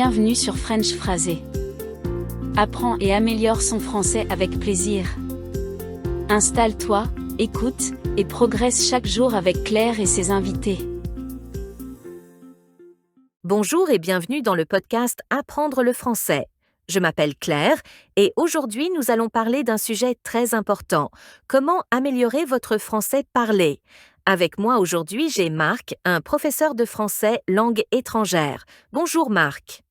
Bienvenue sur French Phrasé. Apprends et améliore son français avec plaisir. Installe-toi, écoute, et progresse chaque jour avec Claire et ses invités. Bonjour et bienvenue dans le podcast Apprendre le français. Je m'appelle Claire et aujourd'hui nous allons parler d'un sujet très important. Comment améliorer votre français parlé? Avec moi aujourd'hui, j'ai Marc, un professeur de français langue étrangère. Bonjour Marc.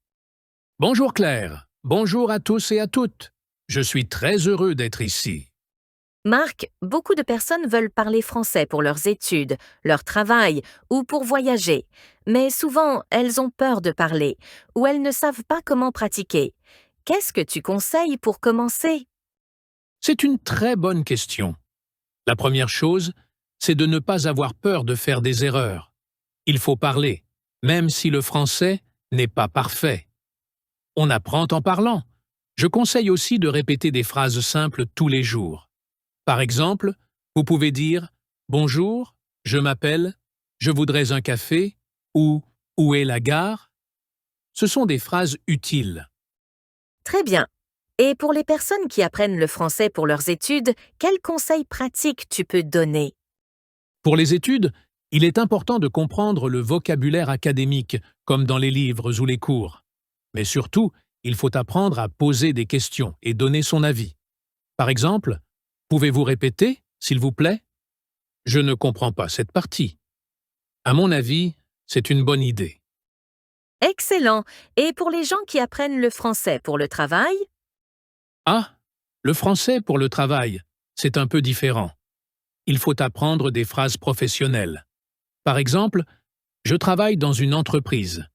Bonjour Claire, bonjour à tous et à toutes. Je suis très heureux d'être ici. Marc, beaucoup de personnes veulent parler français pour leurs études, leur travail ou pour voyager. Mais souvent, elles ont peur de parler ou elles ne savent pas comment pratiquer. Qu'est-ce que tu conseilles pour commencer? C'est une très bonne question. La première chose, c'est de ne pas avoir peur de faire des erreurs. Il faut parler, même si le français n'est pas parfait. On apprend en parlant. Je conseille aussi de répéter des phrases simples tous les jours. Par exemple, vous pouvez dire « Bonjour, je m'appelle, je voudrais un café » ou « Où est la gare ?» Ce sont des phrases utiles. Très bien. Et pour les personnes qui apprennent le français pour leurs études, quels conseils pratiques tu peux donner? Pour les études, il est important de comprendre le vocabulaire académique, comme dans les livres ou les cours. Mais surtout, il faut apprendre à poser des questions et donner son avis. Par exemple, pouvez-vous répéter, s'il vous plaît? Je ne comprends pas cette partie. À mon avis, c'est une bonne idée. Excellent. Et pour les gens qui apprennent le français pour le travail? Ah, le français pour le travail, c'est un peu différent. Il faut apprendre des phrases professionnelles. Par exemple, je travaille dans une entreprise.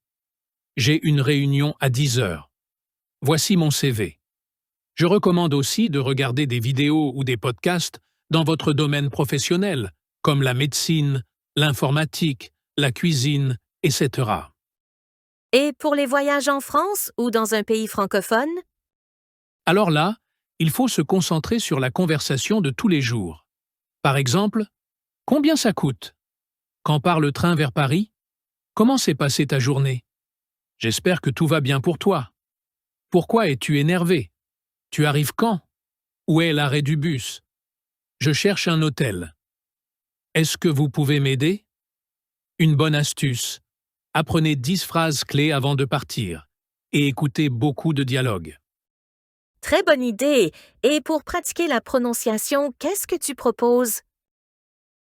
J'ai une réunion à 10 heures. Voici mon CV. Je recommande aussi de regarder des vidéos ou des podcasts dans votre domaine professionnel, comme la médecine, l'informatique, la cuisine, etc. Et pour les voyages en France ou dans un pays francophone? Alors là, il faut se concentrer sur la conversation de tous les jours. Par exemple, combien ça coûte? Quand part le train vers Paris? Comment s'est passée ta journée? J'espère que tout va bien pour toi. Pourquoi es-tu énervé? Tu arrives quand? Où est l'arrêt du bus? Je cherche un hôtel. Est-ce que vous pouvez m'aider? Une bonne astuce. Apprenez 10 phrases clés avant de partir et écoutez beaucoup de dialogues. Très bonne idée. Et pour pratiquer la prononciation, qu'est-ce que tu proposes?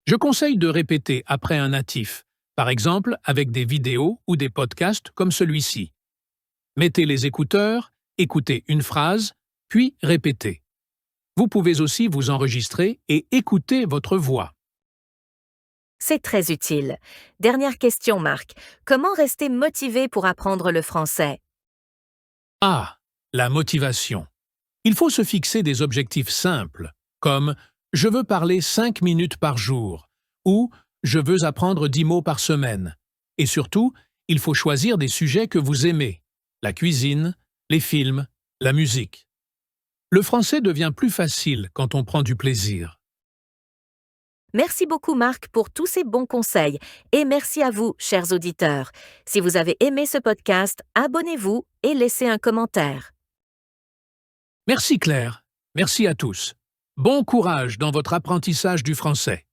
Je conseille de répéter après un natif, par exemple avec des vidéos ou des podcasts comme celui-ci. Mettez les écouteurs, écoutez une phrase, puis répétez. Vous pouvez aussi vous enregistrer et écouter votre voix. C'est très utile. Dernière question, Marc. Comment rester motivé pour apprendre le français? Ah, la motivation. Il faut se fixer des objectifs simples, comme « Je veux parler 5 minutes par jour » ou « Je veux apprendre 10 mots par semaine ». Et surtout, il faut choisir des sujets que vous aimez, la cuisine, les films, la musique. Le français devient plus facile quand on prend du plaisir. Merci beaucoup, Marc, pour tous ces bons conseils. Et merci à vous, chers auditeurs. Si vous avez aimé ce podcast, abonnez-vous et laissez un commentaire. Merci Claire, merci à tous. Bon courage dans votre apprentissage du français.